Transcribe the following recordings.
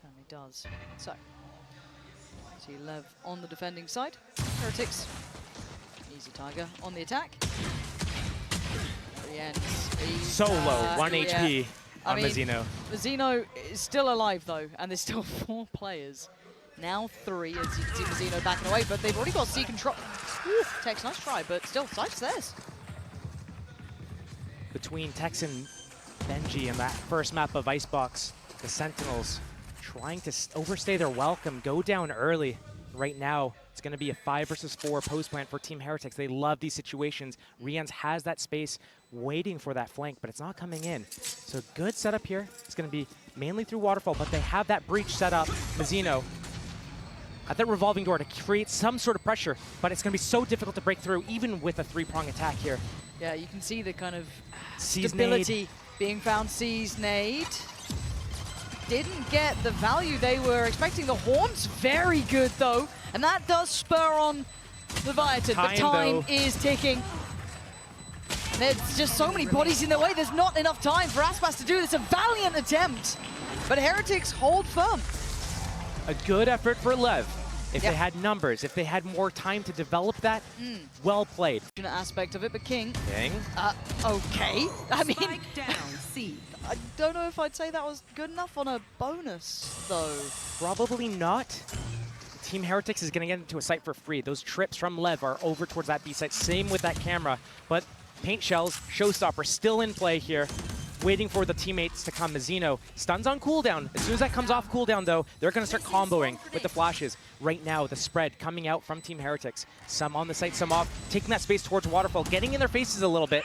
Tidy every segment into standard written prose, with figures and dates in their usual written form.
Certainly does. So, see Lev on the defending side. Heretics, easy Tiger on the attack. So low, 1 HP on Mizzino. Mizzino is still alive though, and there's still 4 players. Now 3, as you can see Mizzino backing away, but they've already got C control. Tex, nice try, but still, site's theirs. Between Tex and Benji in that first map of Icebox, the Sentinels trying to overstay their welcome, go down early. Right now, it's going to be a 5 versus 4 post plant for Team Heretics. They love these situations. Rians has that space waiting for that flank, but it's not coming in. So good setup here. It's going to be mainly through Waterfall, but they have that breach set up. Mizzino at that revolving door to create some sort of pressure, but it's going to be so difficult to break through, even with a 3-prong attack here. Yeah, you can see the kind of C's stability nade being found. C's nade. Didn't get the value they were expecting. The Horn's very good though, and that does spur on Leviathan, but time is ticking. There's just so many bodies in their way, there's not enough time for Aspas to do this. A valiant attempt, but Heretics hold firm. A good effort for Lev. If they had numbers, if they had more time to develop that, well played. Aspect of it, but King. King. Okay. I mean, down, C. I don't know if I'd say that was good enough on a bonus, though. Probably not. Team Heretics is going to get into a site for free. Those trips from Lev are over towards that B site. Same with that camera. But paint shells, showstopper, still in play here. Waiting for the teammates to come. Mizzino stuns on cooldown. As soon as that comes off cooldown, though, they're going to start comboing with the flashes. Right now, the spread coming out from Team Heretics. Some on the site, some off. Taking that space towards Waterfall, getting in their faces a little bit.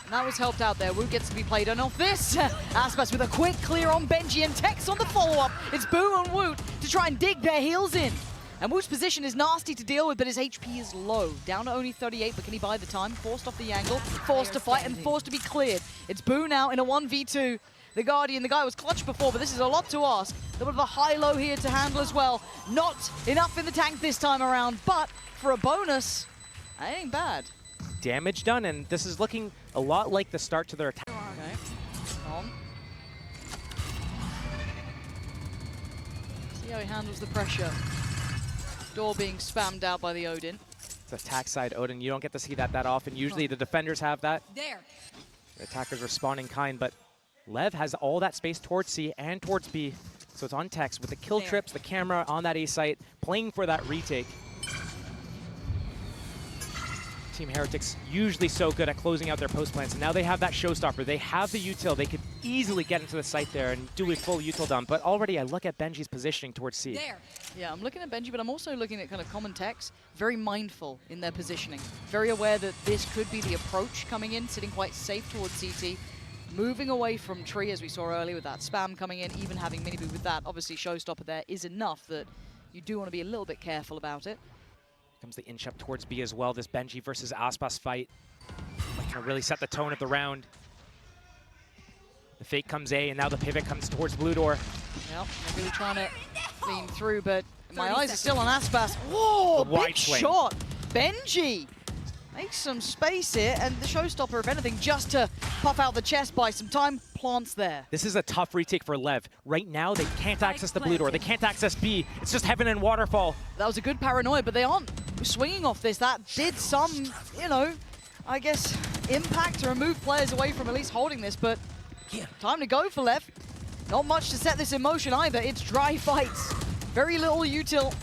And that was helped out there. Woot gets to be played on off this. Aspas with a quick clear on Benji and Tex on the follow-up. It's Boo and Woot to try and dig their heels in. And Woot's position is nasty to deal with, but his HP is low. Down to only 38, but can he buy the time? Forced off the angle, forced to fight, and forced to be cleared. It's Boo now in a 1v2. The Guardian, the guy was clutched before, but this is a lot to ask. A little bit of a high-low here to handle as well. Not enough in the tank this time around, but for a bonus, that ain't bad. Damage done, and this is looking a lot like the start to their attack. Okay, on. See how he handles the pressure. Door being spammed out by the Odin. It's attack side Odin. You don't get to see that often. Usually the defenders have that. There. The attackers respond in kind, but Lev has all that space towards C and towards B. So it's on Tex with the kill trips, the camera on that A site, playing for that retake. Team Heretics usually so good at closing out their post plants, and now they have that showstopper. They have the util. They could easily get into the site there and do a full util dump. But already I look at Benji's positioning towards C. There. Yeah, I'm looking at Benji, but I'm also looking at kind of common Tex. Very mindful in their positioning. Very aware that this could be the approach coming in, sitting quite safe towards CT. Moving away from Tree, as we saw earlier, with that spam coming in, even having Minibu with that. Obviously, showstopper there is enough that you do want to be a little bit careful about it. Comes the inch up towards B as well. This Benji versus Aspas fight can really set the tone of the round. The fake comes A, and now the pivot comes towards blue door. Yep, they're really trying to lean through, but my eyes are still on Aspas. Whoa, big shot! Benji makes some space here, and the showstopper, if anything, just to puff out the chest by some time, plants there. This is a tough retake for Lev. Right now, they can't access the blue door. They can't access B. It's just heaven and waterfall. That was a good paranoia, but they aren't swinging off this. That did some, you know, I guess, impact to remove players away from at least holding this, but time to go for Lev. Not much to set this in motion either. It's dry fights. Very little util.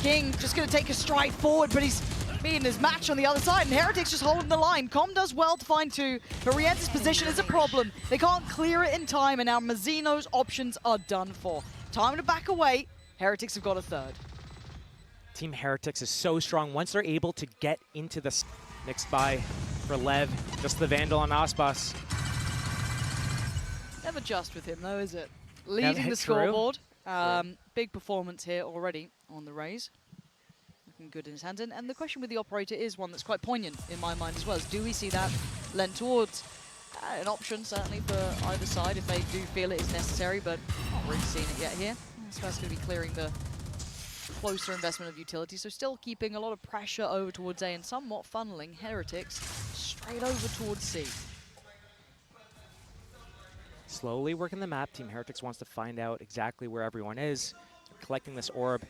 King just going to take a stride forward, but he's beating his match on the other side, and Heretics just holding the line. Com does well to find 2, but Rienza's position is a problem. They can't clear it in time, and now Mizzino's options are done for. Time to back away. Heretics have got a 3rd. Team Heretics is so strong. Once they're able to get into the mixed by for Lev, just the Vandal on Aspas. Never just with him, though, is it? Leading the scoreboard. Big performance here already on the Rays. Looking good in his hands. And the question with the operator is one that's quite poignant in my mind as well. Is do we see that lent towards an option, certainly, for either side if they do feel it is necessary, but not really seeing it yet here. Aspas going to be clearing the closer investment of utility, so still keeping a lot of pressure over towards A and somewhat funneling Heretics straight over towards C. Slowly working the map. Team Heretics wants to find out exactly where everyone is. They're collecting this orb.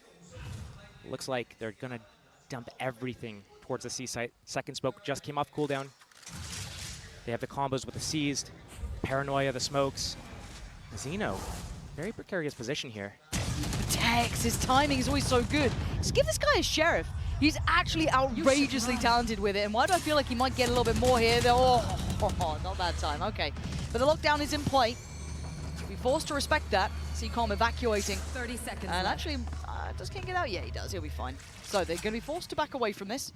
Looks like they're going to dump everything towards the C site. Second smoke just came off cooldown. They have the combos with the seized, paranoia, the smokes. Zeno, very precarious position here. Tex, his timing is always so good. Just give this guy a sheriff. He's actually outrageously talented with it. And why do I feel like he might get a little bit more here? Oh, not that time. Okay. But the lockdown is in play. He'll be forced to respect that. See Calm evacuating. 30 seconds And left. actually, does King get out? Yeah, he does. He'll be fine. So they're going to be forced to back away from this.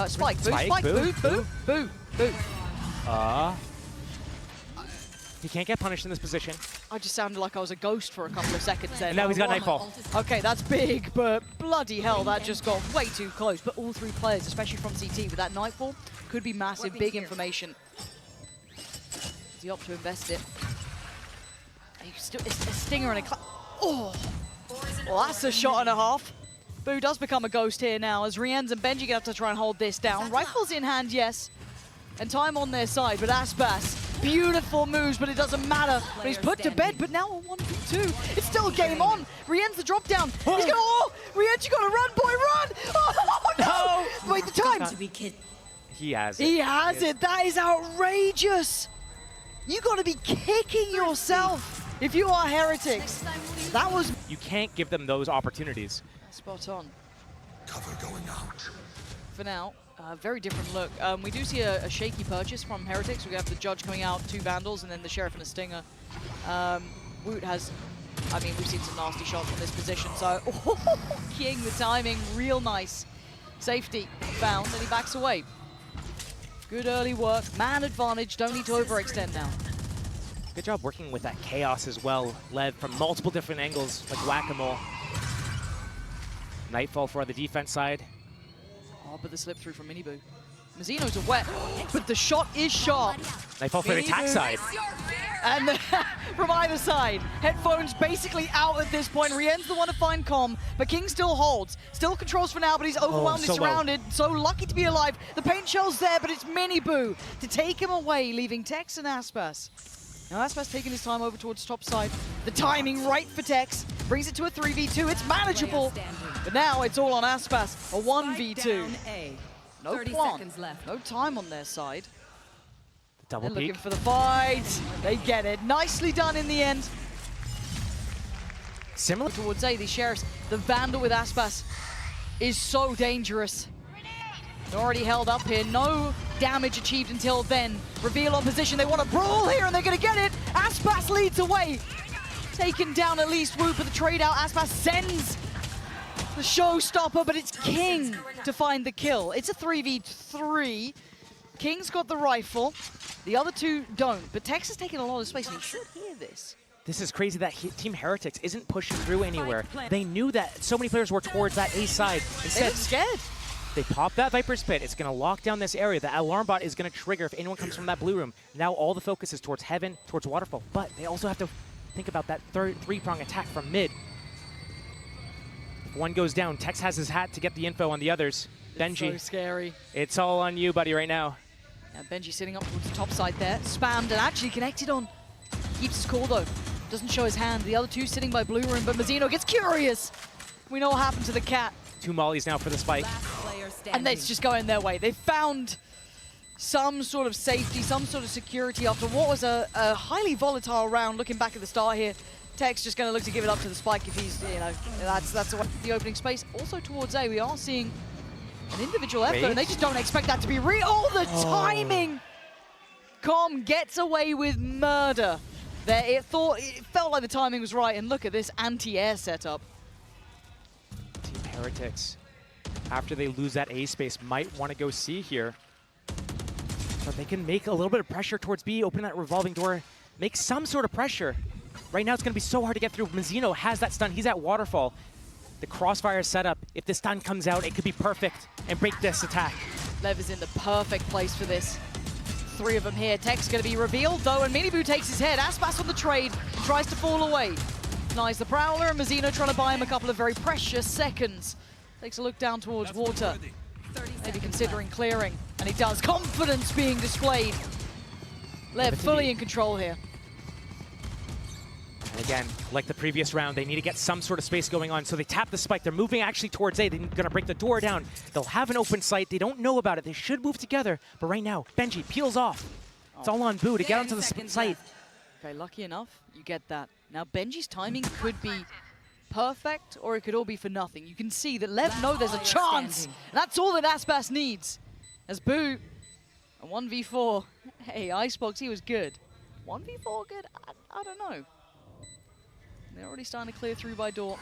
Spike, boo, Spike, spike, boo, boo, boo, boo. He can't get punished in this position. I just sounded like I was a ghost for a couple of seconds there. And now he's got Nightfall. Okay, that's big, but bloody hell, that just got way too close. But all three players, especially from CT, with that Nightfall, could be massive, big information. Does he opt to invest it? Still, a stinger and a oh! Well, that's a shot and a half. Boo does become a ghost here now, as Rienz and Benji have to try and hold this down. Rifles in hand, yes. And time on their side, but Aspas, beautiful moves, but it doesn't matter. But he's put to bed, but now a 1v2. It's still game on. Rienz the drop down. He's gonna, Rienz, you gotta run, boy, run! Oh, no! Wait, the time. He has it. He has it. That is outrageous. You gotta be kicking yourself if you are Heretics. That was... You can't give them those opportunities. Spot on. Cover going out. For now, very different look. We do see a shaky purchase from Heretics. We have the Judge coming out, 2 Vandals, and then the Sheriff and a Stinger. Woot has, I mean, we've seen some nasty shots from this position, so King, the timing, real nice. Safety found, and he backs away. Good early work, man advantage, don't need to overextend now. Good job working with that chaos as well, led from multiple different angles, like whack-a-mole. Nightfall for the defense side. Oh, but the slip through from Miniboo. Mazzino's a wet, but the shot is sharp. Nightfall for the attack side. And from either side, headphones basically out at this point. Rien's the one to find Calm, but King still holds. Still controls for now, but he's overwhelmed, he's surrounded. So lucky to be alive. The paint shell's there, but it's Miniboo to take him away, leaving Tex and Aspas. Now Aspas taking his time over towards top side. The timing right for Tex. Brings it to a 3v2. It's manageable. But now it's all on Aspas. A 1v2. No plan. No time on their side. Double They're peek. looking for the fight. They get it. Nicely done in the end. Similar Towards A, the Sheriffs. The Vandal with Aspas is so dangerous. They're already held up here. No damage achieved until then. Reveal on position. They want to brawl here, and they're going to get it. Aspas leads away. Taken down at least. Woot for the trade out. Aspas sends the showstopper, but it's King to find the kill. It's a 3v3. King's got the rifle. The other two don't, but Tex is taking a lot of space, and you should hear this. This is crazy that Team Heretics isn't pushing through anywhere. They knew that so many players were towards that A side. They look scared. They pop that Viper's Pit. It's going to lock down this area. The alarm bot is going to trigger if anyone comes from that blue room. Now all the focus is towards Heaven, towards Waterfall, but they also have to think about that three-prong attack from mid. If one goes down, Tex has his hat to get the info on the others. Benji, So scary. it's all on you, buddy, right now. Yeah, Benji sitting up towards the top side there. Spammed and actually connected on. Keeps his cool though. Doesn't show his hand. The other two sitting by blue room, but Mazzino gets curious. We know what happened to the cat. 2 mollies now for the spike. And it's just going their way. They found some sort of safety, some sort of security after what was a highly volatile round. Looking back at the start here, Tech's just going to look to give it up to the spike if he's, you know, that's the opening space. Also towards A, we are seeing an individual effort, and they just don't expect that to be real. Oh, the timing! Com gets away with murder. There, it felt like the timing was right, and look at this anti-air setup. Team Heretics, after they lose that A space, might want to go C here. But they can make a little bit of pressure towards B, open that revolving door, make some sort of pressure. Right now it's going to be so hard to get through. Mazzino has that stun. He's at Waterfall. The crossfire is set up. If this stun comes out, it could be perfect and break this attack. Lev is in the perfect place for this. 3 of them here. Tech's going to be revealed, though, and Miniboo takes his head. Aspas on the trade, tries to fall away. Nice, the Prowler, and Mazzino trying to buy him a couple of very precious seconds. Takes a look down towards water. Maybe considering clearing, and he does. Confidence being displayed. Lev fully in control here. And again, like the previous round, they need to get some sort of space going on. So they tap the spike. They're moving actually towards A. They're going to break the door down. They'll have an open sight. They don't know about it. They should move together. But right now, Benji peels off. It's all on Boo to get onto the site. Okay, lucky enough, you get that. Now, Benji's timing could be perfect, or it could all be for nothing. You can see that Lev know there's a chance. That's all that Aspas needs. As Boo, a 1v4. Hey, Icebox, he was good. 1v4 good? I don't know. They're already starting to clear through by door.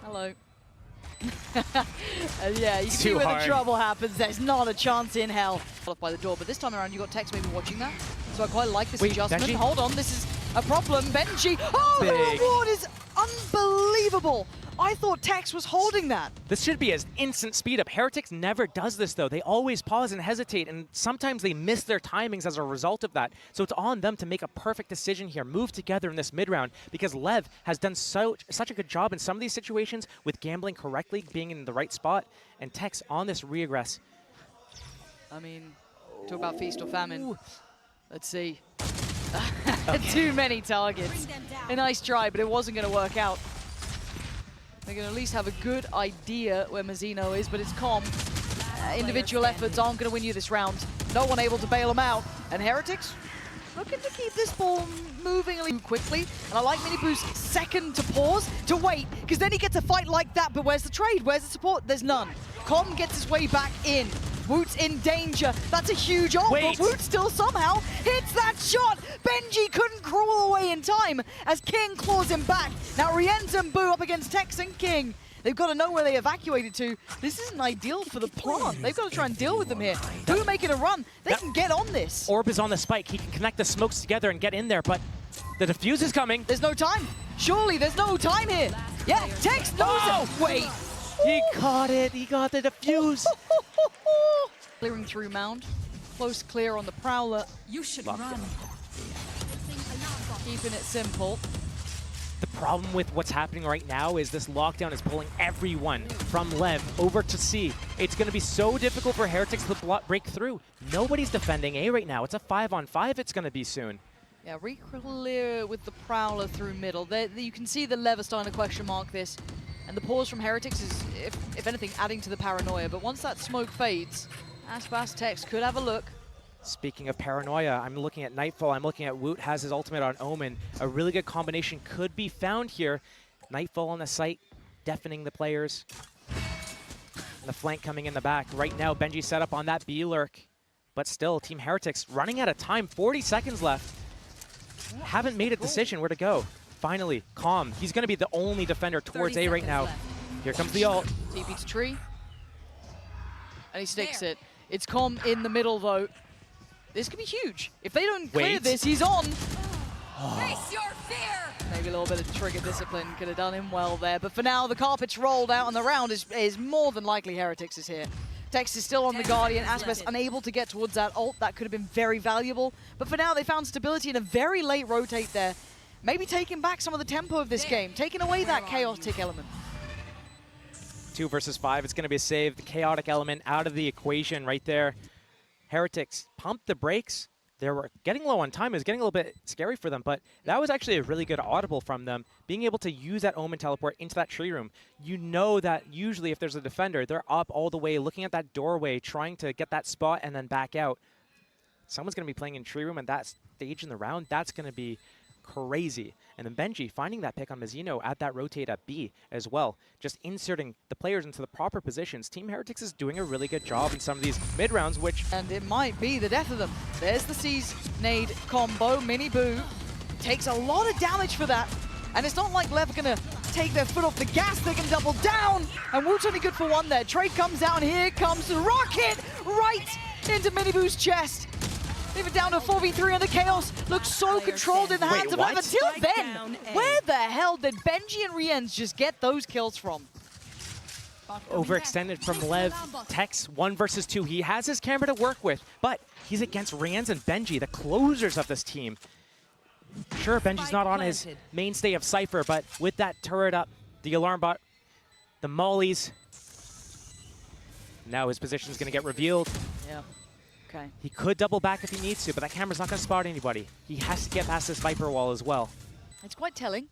Hello. Yeah, you can see where the trouble happens. There's not a chance in hell. Off by the door, but this time around you got Tex maybe watching that. So I quite like this adjustment. Benji? Hold on, this is a problem. Benji, oh, Big. the reward is unbelievable. I thought Tex was holding that. This should be an instant speed up. Heretics never does this though. They always pause and hesitate, and sometimes they miss their timings as a result of that. So it's on them to make a perfect decision here, move together in this mid round, because Lev has done such a good job in some of these situations with gambling correctly, being in the right spot, and Tex on this regress. I mean, talk about feast or famine. Let's see. Too many targets. A nice try, but it wasn't going to work out. They're going to at least have a good idea where Mazzino is, but it's calm. Individual efforts aren't going to win you this round. No one able to bail them out. And Heretics looking to keep this ball moving a little quickly. And I like Miniboo's second to pause, to wait, because then he gets a fight like that, but where's the trade? Where's the support? There's none. Com gets his way back in. Woot's in danger. That's a huge ult, but Woot still somehow hits that shot. Benji couldn't crawl away in time as King claws him back. Now Rienz and Boo up against Tex and King. They've got to know where they evacuated to. This isn't ideal for the plant. They've got to try and deal with them here. Boo making a run. They can get on this. Orb is on the spike. He can connect the smokes together and get in there, but the defuse is coming. There's no time. Surely there's no time here. Yeah, Tex knows it. Wait. He caught it. He got the defuse. Clearing through mound. Close clear on the Prowler. You should run. Keeping it simple. The problem with what's happening right now is this lockdown is pulling everyone from Lev over to C. It's going to be so difficult for Heretics to break through. Nobody's defending A right now. It's a 5-on-5 it's going to be soon. Yeah, re-clear with the Prowler through middle. You can see the Lev starting to question mark this. And the pause from Heretics is, if anything, adding to the paranoia. But once that smoke fades, Aspas Tex could have a look. Speaking of paranoia, I'm looking at Nightfall. I'm looking at Woot has his ultimate on Omen. A really good combination could be found here. Nightfall on the site, deafening the players. And the flank coming in the back. Right now, Benji set up on that B lurk. But still, Team Heretics running out of time. 40 seconds left. Haven't made a decision where to go. Finally, Calm. He's going to be the only defender towards A right now. Here comes the ult. TP to tree. And he sticks it. It's Calm in the middle, though. This could be huge. If they don't clear this, he's on. Face your fear. Maybe a little bit of trigger discipline could have done him well there. But for now, the carpet's rolled out, and the round is more than likely Heretics is here. Tex is still on the Guardian. Aspas unable to get towards that ult. That could have been very valuable. But for now, they found stability in a very late rotate there. Maybe taking back some of the tempo of this game, taking away that chaotic element. 2 versus 5, it's going to be a save. The chaotic element out of the equation right there. Heretics pumped the brakes. They were getting low on time. It was getting a little bit scary for them, but that was actually a really good audible from them. Being able to use that Omen teleport into that tree room. You know that usually if there's a defender, they're up all the way, looking at that doorway, trying to get that spot and then back out. Someone's going to be playing in tree room at that stage in the round. That's going to be crazy. And then Benji finding that pick on Mazzino at that rotate at B as well. Just inserting the players into the proper positions. Team Heretics is doing a really good job in some of these mid rounds, which... And it might be the death of them. There's the C's nade combo. Mini Boo takes a lot of damage for that. And it's not like Lev are going to take their foot off the gas. They can double down. And Woot's only good for one there. Trade comes out, and here comes the rocket right into Mini Boo's chest. Even down to 4v3, and the chaos looks so controlled in the hands of Lev. Until then, where the hell did Benji and Rienz just get those kills from? Overextended from Lev. Tex 1 versus 2. He has his camera to work with, but he's against Rienz and Benji, the closers of this team. Sure, Benji's not on his mainstay of Cypher, but with that turret up, the alarm bot, the mollies, now his position's going to get revealed. Yeah. Okay. He could double back if he needs to, but that camera's not going to spot anybody. He has to get past this Viper wall as well. It's quite telling.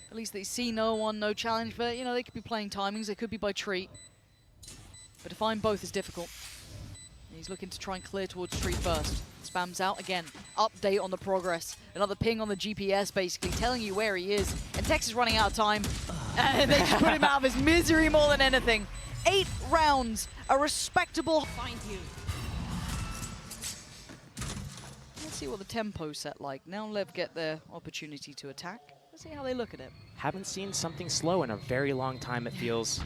At least they see no one, no challenge, but you know, they could be playing timings, they could be by tree. But to find both is difficult. He's looking to try and clear towards tree first. Spams out again. Update on the progress. Another ping on the GPS, basically, telling you where he is. And Tex is running out of time. And they just put him out of his misery more than anything. 8 rounds, a respectable... Find you. Let's see what the tempo set like. Now Lev get their opportunity to attack. Let's see how they look at it. Haven't seen something slow in a very long time, it feels.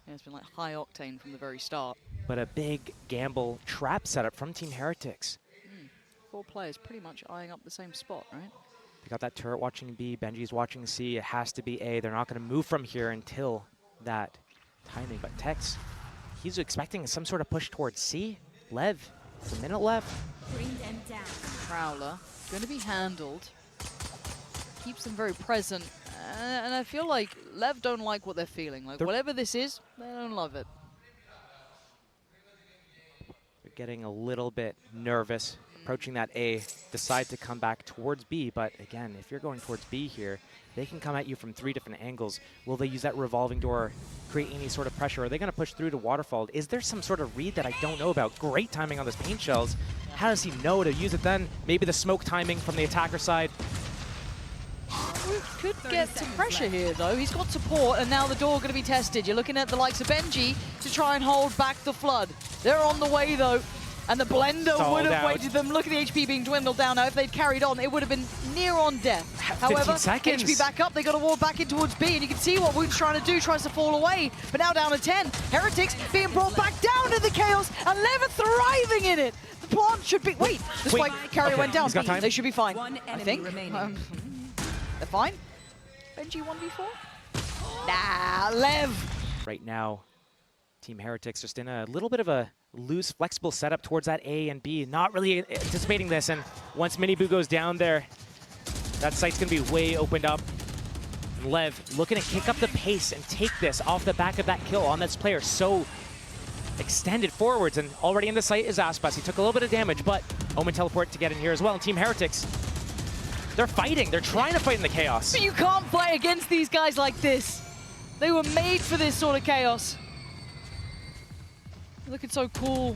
Yeah, it's been like high octane from the very start. But a big gamble trap setup from Team Heretics. 4 players pretty much eyeing up the same spot, right? They got that turret watching B, Benji's watching C. It has to be A. They're not going to move from here until that timing. But Tex, he's expecting some sort of push towards C. Lev, it's a minute left. Bring them down. Prowler, going to be handled. Keeps them very present. And I feel like Lev don't like what they're feeling. Like, whatever this is, they don't love it. They're getting a little bit nervous. Approaching that A, decide to come back towards B. But again, if you're going towards B here, they can come at you from 3 different angles. Will they use that revolving door, create any sort of pressure? Are they going to push through to Waterfall? Is there some sort of read that I don't know about? Great timing on those paint shells. How does he know to use it then? Maybe the smoke timing from the attacker side. Woot could get some pressure here, though. He's got support, and now the door going to be tested. You're looking at the likes of Benji to try and hold back the flood. They're on the way, though. And the blender would have waited them. Look at the HP being dwindled down. Now, if they'd carried on, it would have been near on death. However, seconds. HP back up. They got to walk back in towards B, and you can see what Woot's trying to do. Tries to fall away, but now down to 10. Heretics being brought back down to the chaos, and Lev thriving in it. The plant should be. Wait, the spike carrier went down. He's got time. They should be fine. One I enemy think. remaining. They're fine. Benji 1v4. Nah, Lev. Right now, Team Heretics just in a little bit of a loose, flexible setup towards that A and B. Not really anticipating this, and once Miniboo goes down there, that site's going to be way opened up. And Lev looking to kick up the pace and take this off the back of that kill on this player. So extended forwards, and already in the site is Aspas'A. He took a little bit of damage, but Omen teleport to get in here as well. And Team Heretics, they're fighting. They're trying to fight in the chaos. But you can't play against these guys like this. They were made for this sort of chaos. Looking so cool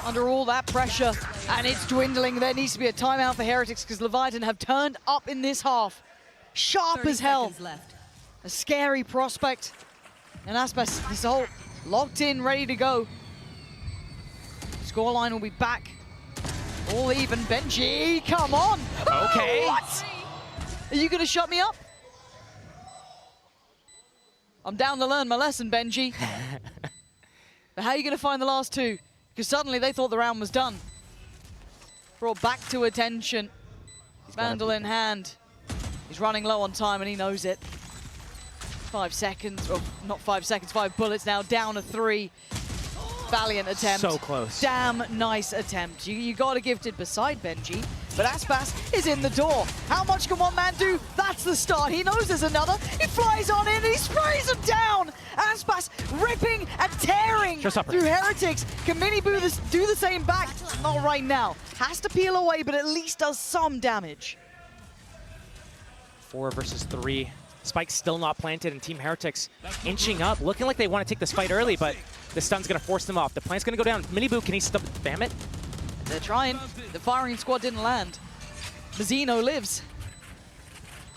under all that pressure, and it's dwindling. There needs to be a timeout for Heretics because Leviathan have turned up in this half. Sharp as hell. Left. A scary prospect. And Aspas'A is all locked in, ready to go. Scoreline will be back. All even. Benji, come on. Okay. Oh, what? Are you going to shut me up? I'm down to learn my lesson, Benji. But how are you going to find the last 2? Because suddenly they thought the round was done. Brought back to attention. Vandal in hand. He's running low on time and he knows it. 5 seconds, or not 5 seconds, 5 bullets now, down to 3. Valiant attempt. So close. Damn nice attempt. You got to gift it beside Benji. But Aspas'A is in the door. How much can one man do? That's the start. He knows there's another. He flies on in and he sprays him down. Aspas'A ripping and tearing through Heretics. Can Miniboo do the same back? Not right now. Has to peel away, but at least does some damage. 4 versus 3. Spike's still not planted, and Team Heretics inching up, looking like they want to take this fight early, but the stun's going to force them off. The plant's going to go down. Miniboo, can he spam it? They're trying. The firing squad didn't land. Mazzino lives.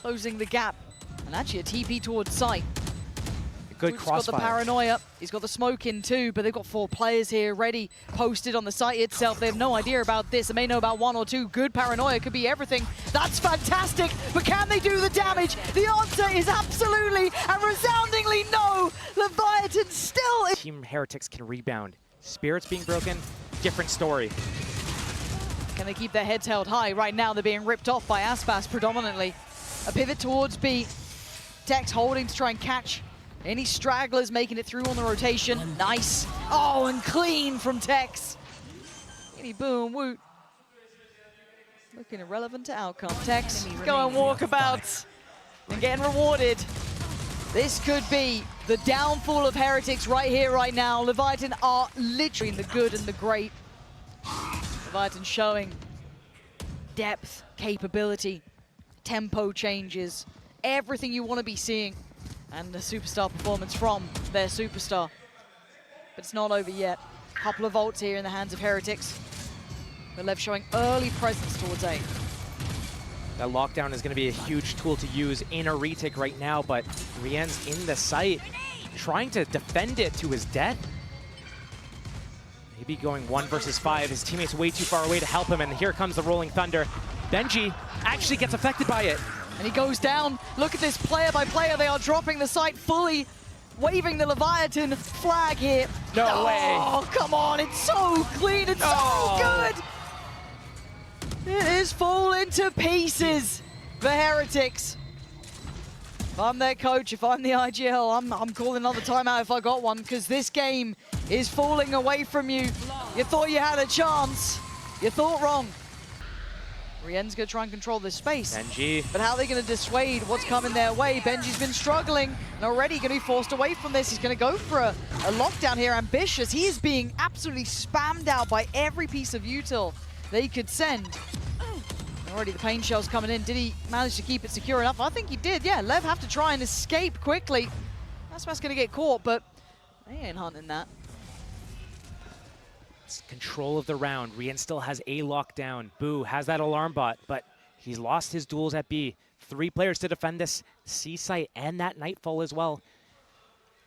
Closing the gap. And actually a TP towards site. Good Woot's crossfire. got the paranoia. He's got the smoke in too, but they've got 4 players here ready, posted on the site itself. They have no idea about this. They may know about 1 or 2. Good paranoia could be everything. That's fantastic, but can they do the damage? The answer is absolutely and resoundingly no. Leviathan still... Team Heretics can rebound. Spirits being broken, different story. Can they keep their heads held high? Right now they're being ripped off by Aspas'A predominantly. A pivot towards B. Tex holding to try and catch any stragglers, making it through on the rotation. Nice. Oh, and clean from Tex. Boom, Woot. Looking irrelevant to outcome. Tex, going walkabouts and getting rewarded. This could be the downfall of Heretics right here, right now. Leviathan are literally in the good and the great. Leviathan showing depth, capability. tempo changes, everything you want to be seeing, and the superstar performance from their superstar. But it's not over yet. Couple of ults here in the hands of Heretics. But Lev showing early presence towards A. That lockdown is going to be a huge tool to use in a retake right now, but Rien's in the site, trying to defend it to his death. Maybe going 1 versus 5. His teammate's way too far away to help him, and here comes the Rolling Thunder. benji actually gets affected by it. And he goes down. Look at this player by player. They are dropping the site fully, waving the Leviathan flag here. No way. Oh, come on. It's so clean. It's so good. It is falling to pieces for Heretics. If I'm their coach, if I'm the IGL, I'm calling another timeout if I got one, because this game is falling away from you. You thought you had a chance. You thought wrong. Rien's going to try and control this space. benji. But how are they going to dissuade what's coming their way? benji's been struggling and already going to be forced away from this. He's going to go for a lockdown here. Ambitious. He is being absolutely spammed out by every piece of util they could send. Already the pain shell's coming in. Did he manage to keep it secure enough? I think he did, yeah. Lev have to try and escape quickly. Aspas'A's going to get caught, but they ain't hunting that. It's control of the round. Rien still has a lockdown. Boo has that alarm bot, but he's lost his duels at B. 3 players to defend this C site and that Nightfall as well.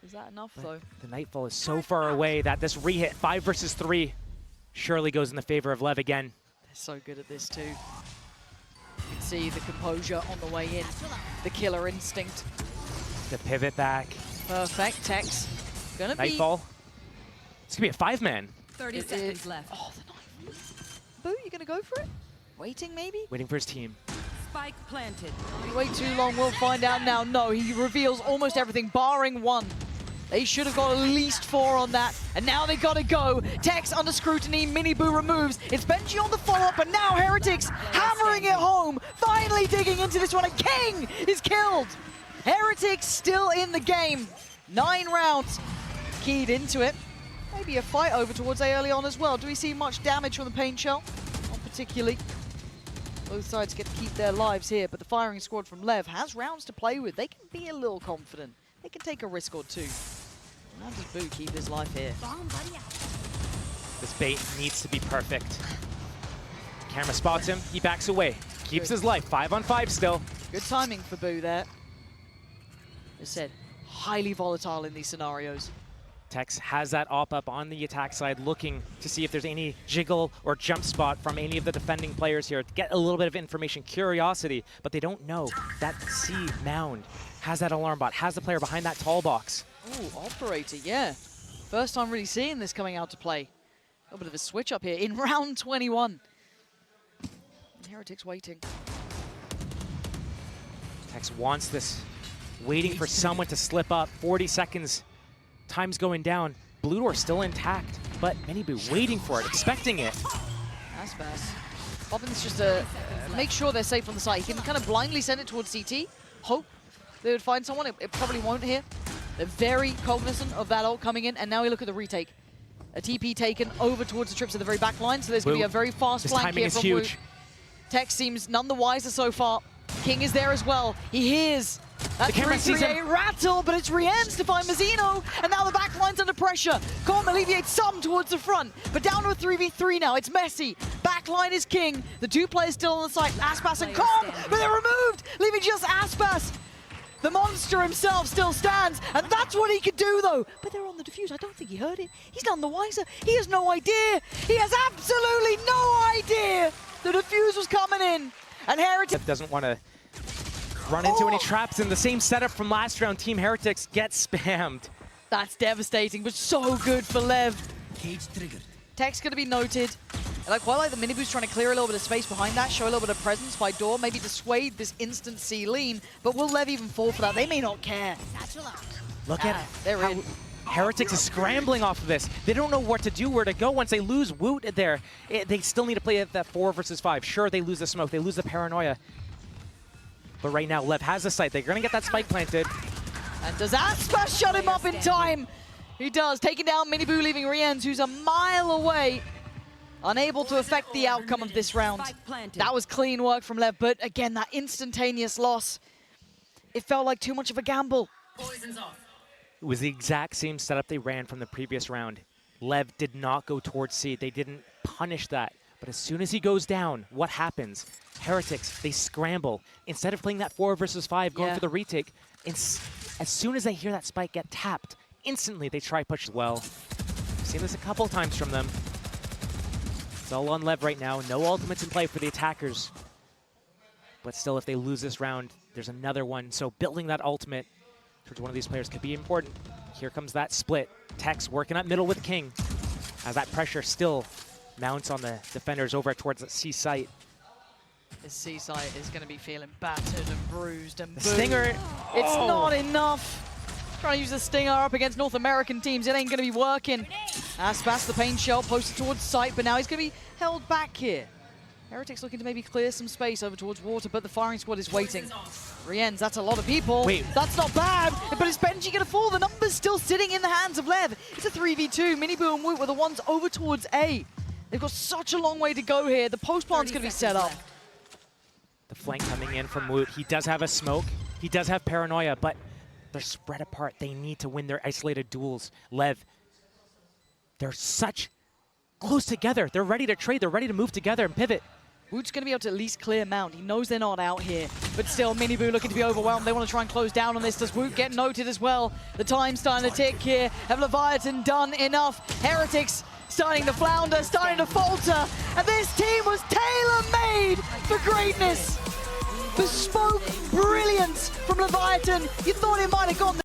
Is that enough, But though? the Nightfall is so far away that this re-hit 5 versus 3 surely goes in the favor of Lev again. They're so good at this, too. You can see the composure on the way in. The killer instinct. The pivot back. Perfect. Tex. Gonna be... Nightfall. It's gonna be a 5-man. 30 seconds left. Oh, the knife. Boo, you gonna go for it? Waiting, maybe? Waiting for his team. Spike planted. If you wait too long, we'll find out now. No, he reveals almost everything, barring 1. They should have got at least 4 on that. And now they gotta go. Tex under scrutiny, Mini Boo removes. It's benji on the follow-up, but now Heretics hammering it home. Finally digging into this one. A King is killed. Heretics still in the game. 9 rounds keyed into it. Maybe a fight over towards A early on as well. Do we see much damage from the pain shell? Not particularly. Both sides get to keep their lives here, but the firing squad from Lev has rounds to play with. They can be a little confident. They can take a risk or two. How does Boo keep his life here? This bait needs to be perfect. Camera spots him, he backs away. Keeps his life, 5 on 5 still. Good timing for Boo there. As said, highly volatile in these scenarios. Tex has that op up on the attack side, looking to see if there's any jiggle or jump spot from any of the defending players here to get a little bit of information, curiosity, but they don't know that C mound has that alarm bot, has the player behind that tall box. Ooh, operator, yeah. First time really seeing this coming out to play. A little bit of a switch up here in round 21. And Heretics waiting. Tex wants this, waiting for someone to slip up. 40 seconds, time's going down. Blue door still intact, but Miniboo waiting for it, expecting it. Aspas'A popping this just to make sure they're safe on the side. He can kind of blindly send it towards CT, hope they would find someone. It probably won't here. They're very cognizant of that ult coming in, and now we look at the retake. A TP taken over towards the trips at the very back line, so there's going to be a very fast flank here from Woot. Tex seems none the wiser so far. King is there as well. He hears that 3-3-8 rattle, but it's Rien's to find Mazzino, and now the back line's under pressure. Calm alleviates some towards the front, but down to a 3v3 now. It's messy. Back line is King. The 2 players still on the site, Aspas'A and Calm, but they're removed, leaving just Aspas'A. The monster himself still stands, and that's what he could do, though. But they're on the defuse. I don't think he heard it. He's none the wiser. He has no idea. He has absolutely no idea the defuse was coming in. And Heretics Doesn't want to run into any traps in the same setup from last round. Team Heretics gets spammed. That's devastating, but so good for Lev. Cage triggered. Tech's going to be noted. And I quite like the Miniboo's trying to clear a little bit of space behind that, show a little bit of presence by door, maybe dissuade this instant C lean. But will Lev even fall for that? They may not care. Look at They're how in. Heretics is scrambling off of this. They don't know what to do, where to go once they lose Woot there. They still need to play at that 4 versus 5. Sure, they lose the smoke, they lose the paranoia. But right now, Lev has the site. They're going to get that spike planted. And does Aspas'A shut him up in time? He does. Taking down Miniboo, leaving Rien's, who's a mile away. unable to affect the outcome of this round. Spike planted. That was clean work from Lev, but again, that instantaneous loss, it felt like too much of a gamble. It was the exact same setup they ran from the previous round. Lev did not go towards C. They didn't punish that. But as soon as he goes down, what happens? Heretics, they scramble. Instead of playing that 4 versus 5, going for the retake, as soon as they hear that spike get tapped, instantly they try push as well. I've seen this a couple times from them. It's all on Lev right now. No ultimates in play for the attackers. But still, if they lose this round, there's another one. So building that ultimate towards one of these players could be important. Here comes that split. Tex working up middle with King. As that pressure still mounts on the defenders over towards the C site. This C site is going to be feeling battered and bruised and The booed. Stinger. It's not enough. Trying to use the Stinger up against North American teams. It ain't going to be working. Aspas, the pain shell, posted towards site, but now he's going to be held back here. Heretics looking to maybe clear some space over towards water, but the firing squad is waiting. Riens, that's a lot of people. Wait. That's not bad, but is Benji going to fall? The number's still sitting in the hands of Lev. It's a 3v2. Miniboo and Woot were the ones over towards A. They've got such a long way to go here. The post plant's going to be set up. The flank coming in from Woot. He does have a smoke. He does have paranoia, but they're spread apart. They need to win their isolated duels. Lev, they're such close together. They're ready to trade. They're ready to move together and pivot. Woot's going to be able to at least clear Mount. He knows they're not out here. But still, Miniboo looking to be overwhelmed. They want to try and close down on this. Does Woot get noted as well? The time's starting to tick here. Have Leviathan done enough? Heretics starting to flounder, starting to falter. And this team was tailor-made for greatness. Bespoke brilliance from Leviathan. You thought it might have gone